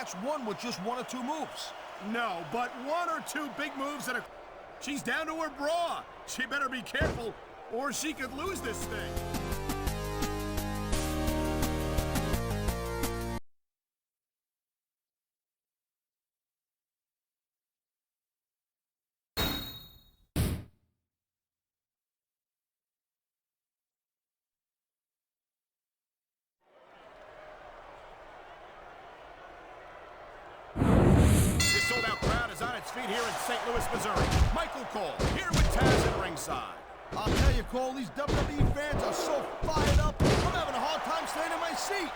match won with just 1 or 2 moves. No, but 1 or 2 big moves and she's down to her bra. She better be careful or she could lose this thing. Sold-out crowd is on its feet here in St. Louis, Missouri. Michael Cole here with Taz at ringside. I'll tell you, Cole, these WWE fans are so fired up, I'm having a hard time staying in my seat.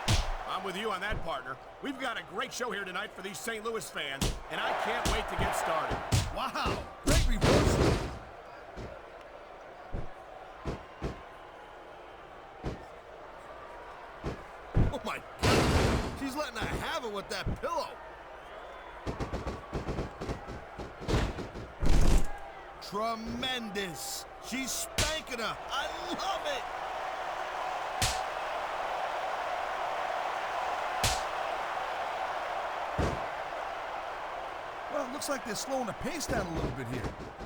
I'm with you on that, partner. We've got a great show here tonight for these St. Louis fans, and I can't wait to get started. Wow, great reversal. Oh my God, she's letting her have it with that pillow. Tremendous. She's spanking her. I love it. Well, it looks like they're slowing the pace down a little bit here.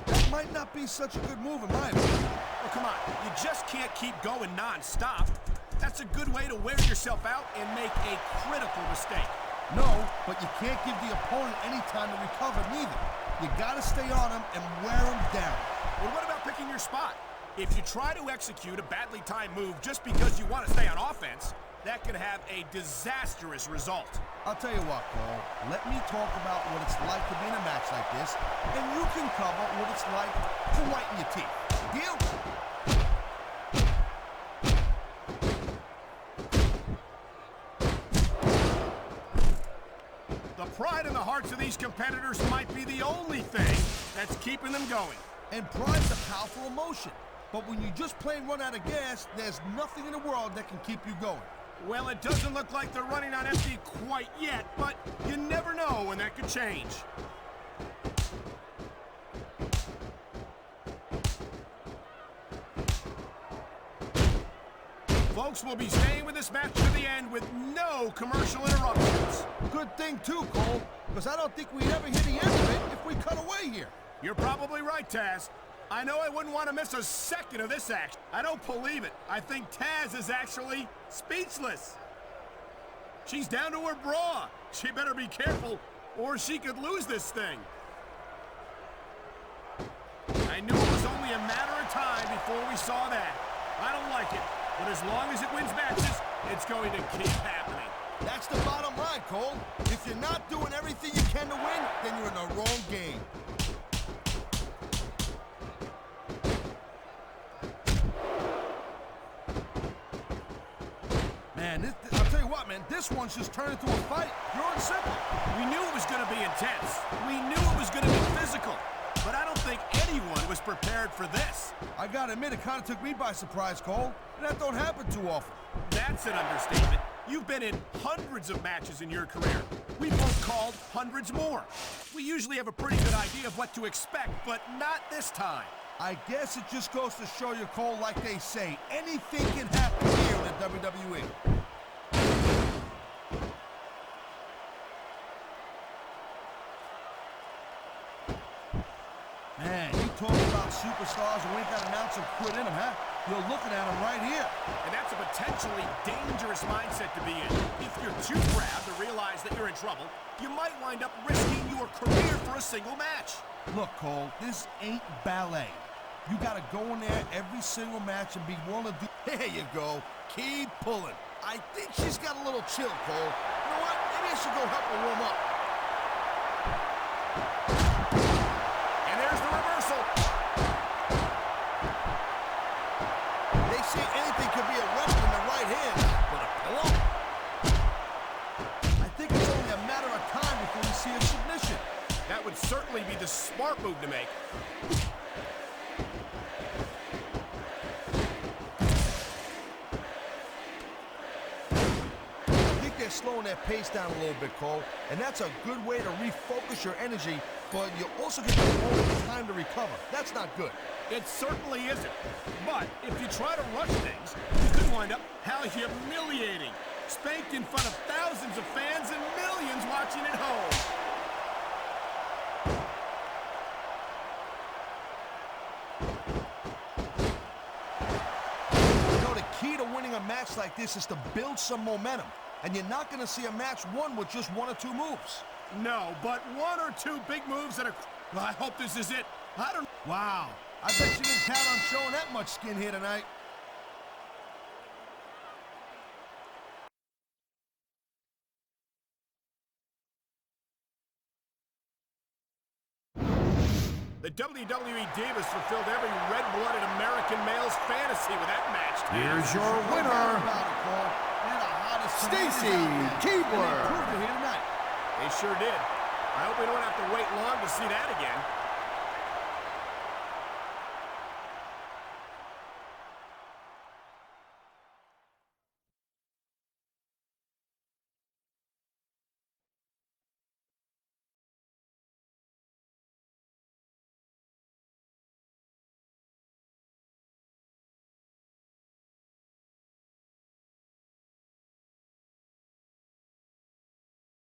That might not be such a good move in my opinion. Well, come on. You just can't keep going non-stop. That's a good way to wear yourself out and make a critical mistake. No, but you can't give the opponent any time to recover neither. You gotta stay on him and wear him down. Well, what about picking your spot? If you try to execute a badly timed move just because you want to stay on offense, that can have a disastrous result. I'll tell you what, Cole. Let me talk about what it's like to be in a match like this, and you can cover what it's like to whiten your teeth. Deal? The pride in the hearts of these competitors might be the only thing that's keeping them going. And pride's a powerful emotion. But when you just plain run out of gas, there's nothing in the world that can keep you going. Well, it doesn't look like they're running on empty quite yet, but you never know when that could change. Folks will be staying with this match to the end with no commercial interruptions. Good thing too, Cole, because I don't think we'd ever hear the end of it if we cut away here. You're probably right, Taz. I know I wouldn't want to miss a second of this action. I don't believe it. I think Taz is actually speechless. She's down to her bra. She better be careful or she could lose this thing. I knew it was only a matter of time before we saw that. I don't like it, but as long as it wins matches, it's going to keep happening. That's the bottom line, Cole. If you're not doing everything you can to win, then you're in the wrong game. Man, I'll tell you what, man, this one's just turned into a fight. Pure and simple. We knew it was going to be intense. We knew it was going to be physical. But I don't think anyone was prepared for this. I gotta admit, it kind of took me by surprise, Cole. And that don't happen too often. That's an understatement. You've been in hundreds of matches in your career. We've both called hundreds more. We usually have a pretty good idea of what to expect, but not this time. I guess it just goes to show you, Cole, like they say, anything can happen here in the WWE. Man, you talk about superstars who ain't got an ounce of quit in them, huh? You're looking at them right here. And that's a potentially dangerous mindset to be in. If you're too proud to realize that you're in trouble, you might wind up risking your career for a single match. Look, Cole, this ain't ballet. You gotta go in there every single match and be willing to do... There you go. Keep pulling. I think she's got a little chill, Cole. You know what? Maybe I should go help her warm up. And there's the reversal. They say anything could be a weapon in the right hand, but a pillow? I think it's only a matter of time before we see a submission. That would certainly be the smart move to make. They're slowing their pace down a little bit, Cole, and that's a good way to refocus your energy, but you also get the time to recover. That's not good. It certainly isn't. But if you try to rush things, you could wind up how humiliating. Spanked in front of thousands of fans and millions watching at home. You know, the key to winning a match like this is to build some momentum. And you're not going to see a match won with just 1 or 2 moves. No, but 1 or 2 big moves that are... Well, I hope this is it. I don't... Wow. I bet you didn't count on showing that much skin here tonight. The WWE Divas fulfilled every red-blooded American male's fantasy with that match. Here's your winner, Stacy Keibler. They proved it here tonight. They sure did. I hope we don't have to wait long to see that again.